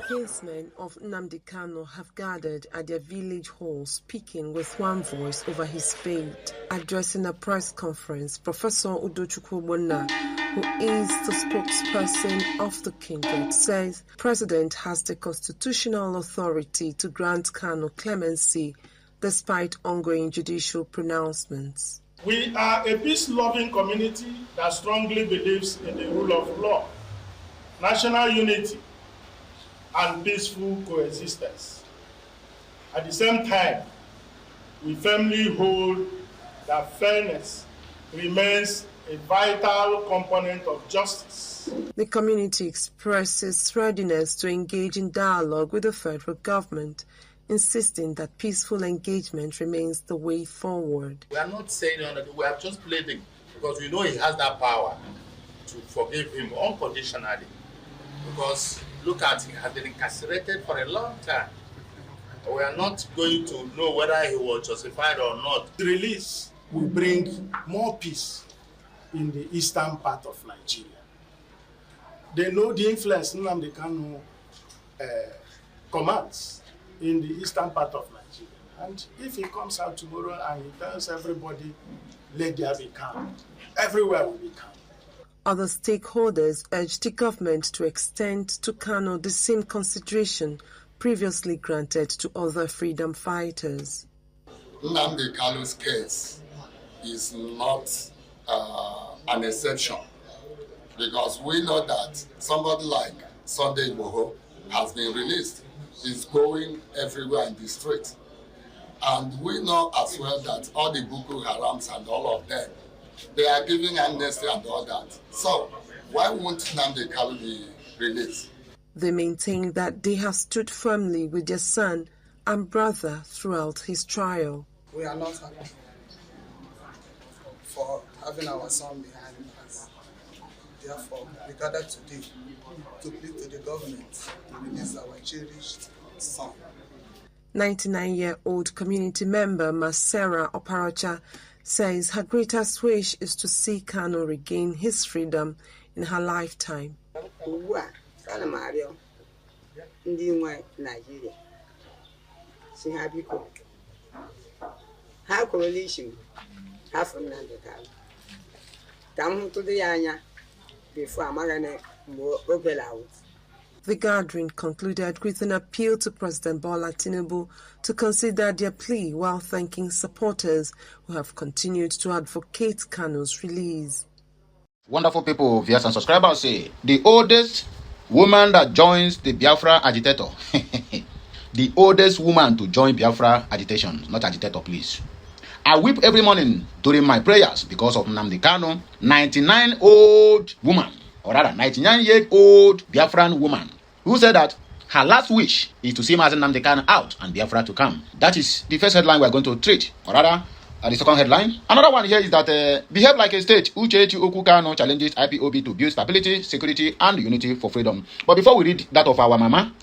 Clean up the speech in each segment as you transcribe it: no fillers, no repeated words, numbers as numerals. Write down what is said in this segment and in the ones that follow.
kinsmen of Nnamdi Kanu have gathered at their village hall speaking with one voice over his fate. Addressing a press conference, Professor Udochukwu Ogbonna, who is the spokesperson of the kindred, says the president has the constitutional authority to grant Kanu clemency despite ongoing judicial pronouncements. We are a peace-loving community that strongly believes in the rule of law, national unity, and peaceful coexistence. At the same time, we firmly hold that fairness remains a vital component of justice. The community expresses readiness to engage in dialogue with the federal government, insisting that peaceful engagement remains the way forward. We are not saying anything, we are just pleading because we know he has that power to forgive him unconditionally. Because look at him, he has been incarcerated for a long time. We are not going to know whether he was justified or not. The release will bring more peace in the eastern part of Nigeria. They know the influence Nnamdi Kanu commands in the eastern part of Nigeria. And if he comes out tomorrow and he tells everybody, let there be calm, everywhere will be calm. Other stakeholders urged the government to extend to Kanu the same consideration previously granted to other freedom fighters. Nnamdi Kanu's case is not an exception, because we know that somebody like Sunday Igboho has been released. He's going everywhere in the street. And we know as well that all the Boko Harams and all of them, they are giving amnesty and all that. So why won't Nnamdi Kanu be released? They maintain that they have stood firmly with their son and brother throughout his trial. We are not happy for having our son behind us. Therefore, we gathered today to plead to the government to release our cherished son. 99-year-old community member Masera Oparacha says her greatest wish is to see Kanu regain his freedom in her lifetime. The gathering concluded with an appeal to President Bola Tinubu to consider their plea while thanking supporters who have continued to advocate Kanu's release. Wonderful people, viewers and subscribers, say the oldest woman that joins the Biafra agitator. The oldest woman to join Biafra agitation, not agitator, please. I weep every morning during my prayers because of Nnamdi Kanu, 99-old woman, or rather 99-year-old Biafran woman, who said that her last wish is to see Mazi Nnamdi Kanu out and Biafra to come. That is the first headline we are going to treat, or rather, the second headline. Another one here is that behave like a state. Uchechi Okwu Kanu challenges IPOB to build stability, security, and unity for freedom. But before we read that of our mama,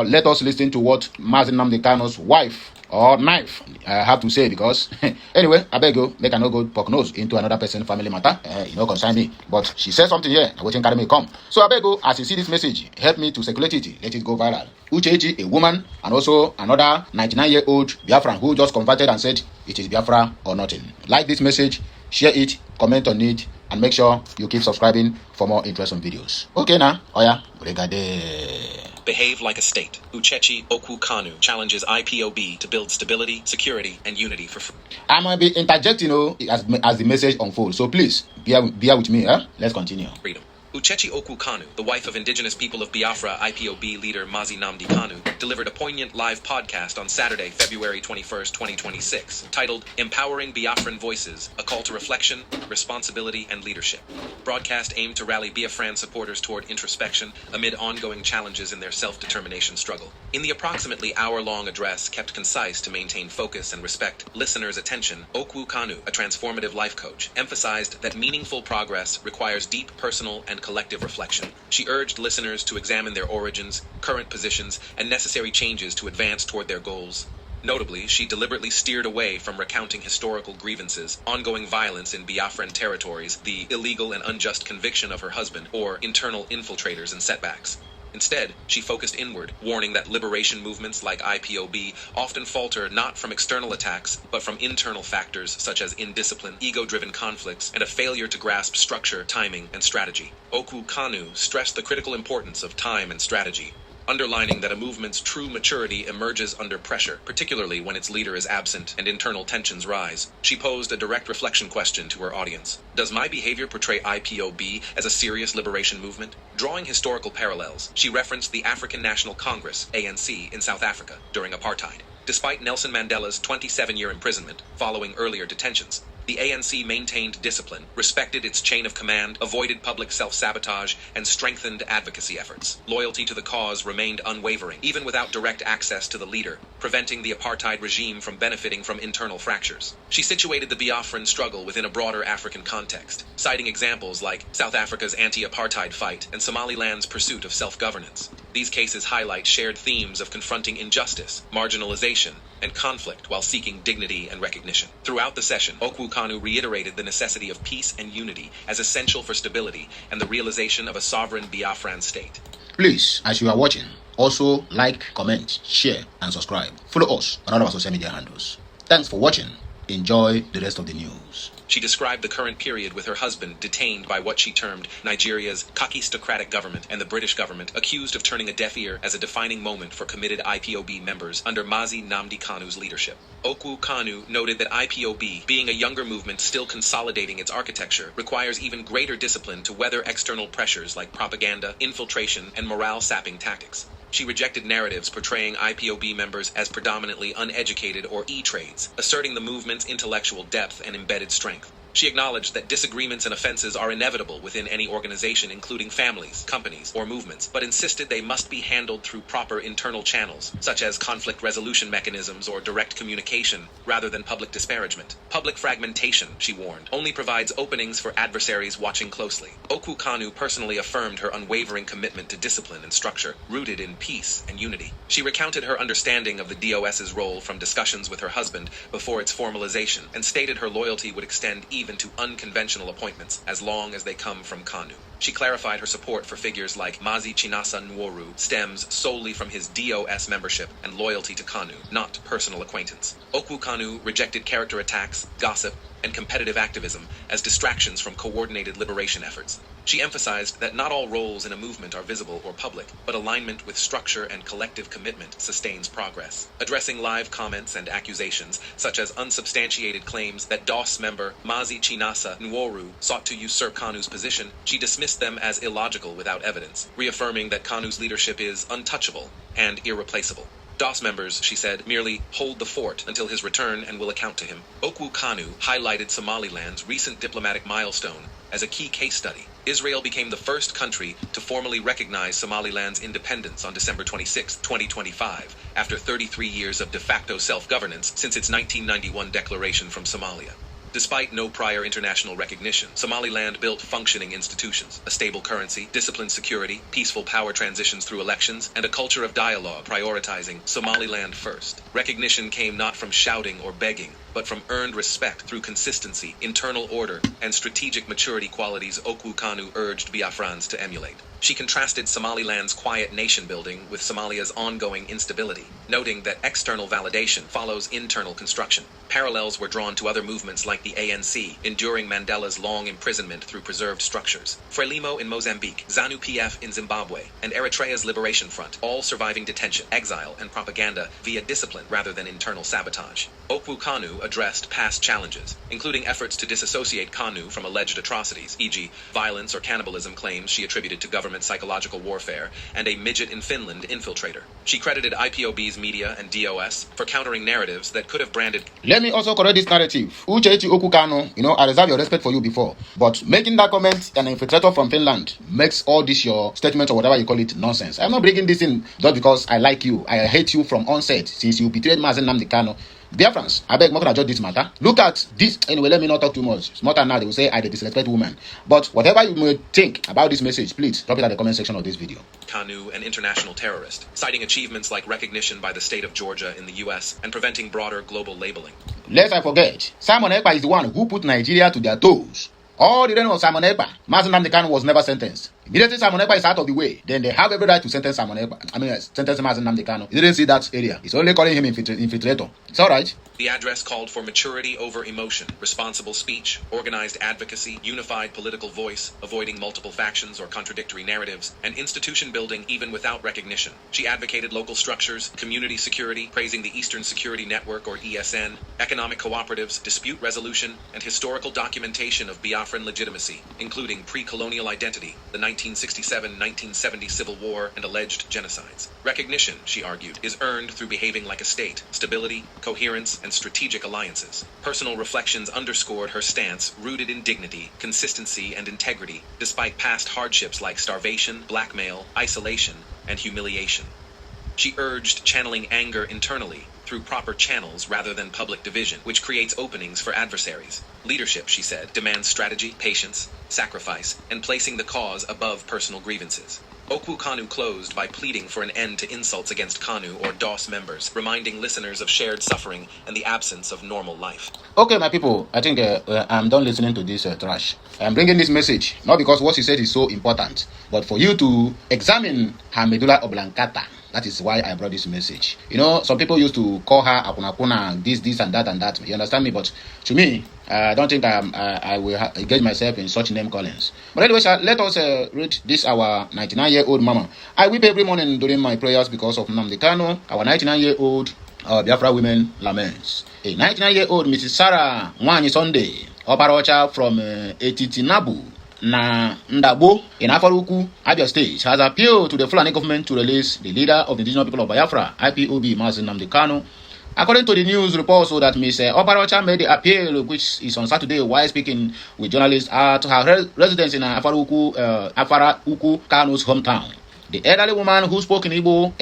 let us listen to what Mazi Nnamdi Kanu's wife or knife I have to say, because anyway, I beg you, make I no go poke nose into another person's family matter. You know, concern me. But she said something here, waiting carry me come. So I beg you, as you see this message, help me to circulate it, let it go viral. Uchechi, a woman, and also another 99-year-old Biafran who just converted and said it is Biafra or nothing. Like this message, share it, comment on it, and make sure you keep subscribing for more interesting videos. Okay now, oya, brigade. Behave like a state. Uchechi Okwu Kanu challenges IPOB to build stability, security, and unity for freedom. I might be interjecting, as the message unfolds. So please, bear with me. Let's continue. Freedom. Uchechi Okwu Kanu, the wife of indigenous people of Biafra IPOB leader Mazi Nnamdi Kanu, delivered a poignant live podcast on Saturday, February 21st, 2026, titled Empowering Biafran Voices, A Call to Reflection, Responsibility, and Leadership. Broadcast aimed to rally Biafran supporters toward introspection amid ongoing challenges in their self-determination struggle. In the approximately hour-long address, kept concise to maintain focus and respect listeners' attention, Okwu Kanu, a transformative life coach, emphasized that meaningful progress requires deep personal and collective reflection. She urged listeners to examine their origins, current positions, and necessary changes to advance toward their goals. Notably, she deliberately steered away from recounting historical grievances, ongoing violence in Biafran territories, the illegal and unjust conviction of her husband, or internal infiltrators and setbacks. Instead, she focused inward, warning that liberation movements like IPOB often falter not from external attacks, but from internal factors such as indiscipline, ego-driven conflicts, and a failure to grasp structure, timing, and strategy. Okwu Kanu stressed the critical importance of time and strategy, underlining that a movement's true maturity emerges under pressure, particularly when its leader is absent and internal tensions rise. She posed a direct reflection question to her audience. Does my behavior portray IPOB as a serious liberation movement? Drawing historical parallels, she referenced the African National Congress, ANC, in South Africa during apartheid. Despite Nelson Mandela's 27-year imprisonment following earlier detentions, the ANC maintained discipline, respected its chain of command, avoided public self-sabotage, and strengthened advocacy efforts. Loyalty to the cause remained unwavering, even without direct access to the leader, preventing the apartheid regime from benefiting from internal fractures. She situated the Biafran struggle within a broader African context, citing examples like South Africa's anti-apartheid fight and Somaliland's pursuit of self-governance. These cases highlight shared themes of confronting injustice, marginalization, and conflict while seeking dignity and recognition. Throughout the session, Okwu Kanu reiterated the necessity of peace and unity as essential for stability and the realization of a sovereign Biafran state. Please, as you are watching, also like, comment, share, and subscribe. Follow us on all our social media handles. Thanks for watching. Enjoy the rest of the news. She described the current period with her husband detained by what she termed Nigeria's kakistocratic government and the British government, accused of turning a deaf ear, as a defining moment for committed IPOB members under Nnamdi Kanu's leadership. Okwu Kanu noted that IPOB, being a younger movement still consolidating its architecture, requires even greater discipline to weather external pressures like propaganda, infiltration, and morale-sapping tactics. She rejected narratives portraying IPOB members as predominantly uneducated or E-trades, asserting the movement's intellectual depth and embedded strength. She acknowledged that disagreements and offenses are inevitable within any organization, including families, companies, or movements, but insisted they must be handled through proper internal channels, such as conflict resolution mechanisms or direct communication, rather than public disparagement. Public fragmentation, she warned, only provides openings for adversaries watching closely. Okwu Kanu personally affirmed her unwavering commitment to discipline and structure, rooted in peace and unity. She recounted her understanding of the DOS's role from discussions with her husband before its formalization, and stated her loyalty would extend even to unconventional appointments, as long as they come from Kanu. She clarified her support for figures like Mazi Chinasa Nworu stems solely from his DOS membership and loyalty to Kanu, not personal acquaintance. Okwu Kanu rejected character attacks, gossip, and competitive activism as distractions from coordinated liberation efforts. She emphasized that not all roles in a movement are visible or public, but alignment with structure and collective commitment sustains progress. Addressing live comments and accusations, such as unsubstantiated claims that DOS member Mazi Chinasa Nworu sought to usurp Kanu's position, she dismissed them as illogical without evidence, reaffirming that Kanu's leadership is untouchable and irreplaceable. DOS members, she said, merely hold the fort until his return and will account to him. Okwu Kanu highlighted Somaliland's recent diplomatic milestone as a key case study. Israel became the first country to formally recognize Somaliland's independence on December 26, 2025, after 33 years of de facto self-governance since its 1991 declaration from Somalia. Despite no prior international recognition, Somaliland built functioning institutions, a stable currency, disciplined security, peaceful power transitions through elections, and a culture of dialogue prioritizing Somaliland first. Recognition came not from shouting or begging, but from earned respect through consistency, internal order, and strategic maturity, qualities Okwu Kanu urged Biafrans to emulate. She contrasted Somaliland's quiet nation-building with Somalia's ongoing instability, noting that external validation follows internal construction. Parallels were drawn to other movements like the ANC, enduring Mandela's long imprisonment through preserved structures, Frelimo in Mozambique, ZANU-PF in Zimbabwe, and Eritrea's Liberation Front, all surviving detention, exile, and propaganda via discipline rather than internal sabotage. Okwu Kanu addressed past challenges, including efforts to disassociate Kanu from alleged atrocities, e.g., violence or cannibalism claims she attributed to government psychological warfare, and a midget in Finland infiltrator. She credited IPOB's media and DOS for countering narratives that could have branded. Let me also correct this narrative. Uchechi Okwu Kanu, I reserve your respect for you before, but making that comment, an infiltrator from Finland, makes all this your statement or whatever you call it nonsense. I'm not bringing this in just because I like you. I hate you from onset since you betrayed Nnamdi Kanu. Biafrans, I beg, not gonna judge this matter. Look at this. Anyway, let me not talk too much. Smarter now, they will say I disrespect women. But whatever you may think about this message, please drop it at the comment section of this video. Kanu, an international terrorist, citing achievements like recognition by the state of Georgia in the U.S. and preventing broader global labeling. Lest I forget, Simon Ekpa is the one who put Nigeria to their toes. All the reign of Simon Ekpa, Nnamdi Kanu was never sentenced. Immediately Simon Ekpa is out of the way, then they have every right to sentence Simon Ekpa. Sentence Mazi Nnamdi Kanu. He didn't see that area. He's only calling him infiltrator. It's all right. The address called for maturity over emotion, responsible speech, organized advocacy, unified political voice, avoiding multiple factions or contradictory narratives, and institution building even without recognition. She advocated local structures, community security, praising the Eastern Security Network or ESN, economic cooperatives, dispute resolution, and historical documentation of Biafran legitimacy, including pre-colonial identity, the 1967-1970 Civil War, and alleged genocides. Recognition, she argued, is earned through behaving like a state, stability, coherence, and strategic alliances. Personal reflections underscored her stance, rooted in dignity, consistency, and integrity, despite past hardships like starvation, blackmail, isolation, and humiliation. She urged channeling anger internally through proper channels rather than public division, which creates openings for adversaries. Leadership, she said, demands strategy, patience, sacrifice, and placing the cause above personal grievances. Okwu Kanu closed by pleading for an end to insults against Kanu or DOS members, reminding listeners of shared suffering and the absence of normal life. Okay, my people, I think I'm done listening to this trash. I'm bringing this message, not because what she said is so important, but for you to examine her medulla oblongata. That is why I brought this message. You know, some people used to call her Akuna, this and that. You understand me? But to me, I don't think I will engage myself in such name callings. But anyway, let us read this, our 99-year-old mama. I weep every morning during my prayers because of Nnamdi Kanu. Our 99-year-old Biafra women laments. A 99-year-old Mrs. Sarah Nwani Sunday, Oparocha from Etitinabu, na Ndabo in Afaruku, Abia State, has appealed to the Fulani government to release the leader of the indigenous people of Biafra, IPOB, Nnamdi Kanu. According to the news report, so that Ms. Oparocha made the appeal, which is on Saturday, while speaking with journalists at her residence in Afaruku Kanu's hometown. The elderly woman who spoke in Igbo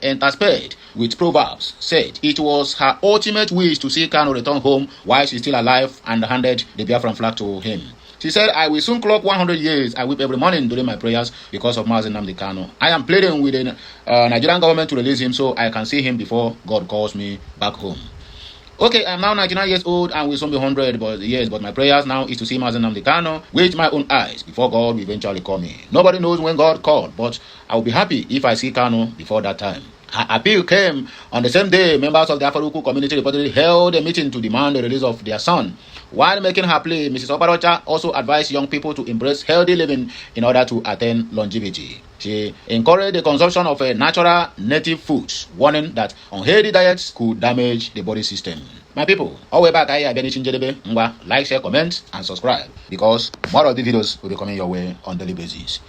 interspersed with proverbs said it was her ultimate wish to see Kanu return home while she's still alive and handed the Biafran flag to him. She said, I will soon clock 100 years. I weep every morning during my prayers because of Nnamdi Kanu. I am pleading with the Nigerian government to release him so I can see him before God calls me back home. Okay, I'm now 99 years old and will soon be 100 years, but my prayers now is to see Nnamdi Kanu with my own eyes before God will eventually call me. Nobody knows when God called, but I will be happy if I see Kanu before that time. Her appeal came on the same day members of the Afaruku community reportedly held a meeting to demand the release of their son. While making her plea, Mrs. Oparocha also advised young people to embrace healthy living in order to attain longevity. She encouraged the consumption of natural native foods, warning that unhealthy diets could damage the body system. My people, all way back, like, share, comment, and subscribe because more of the videos will be coming your way on daily basis.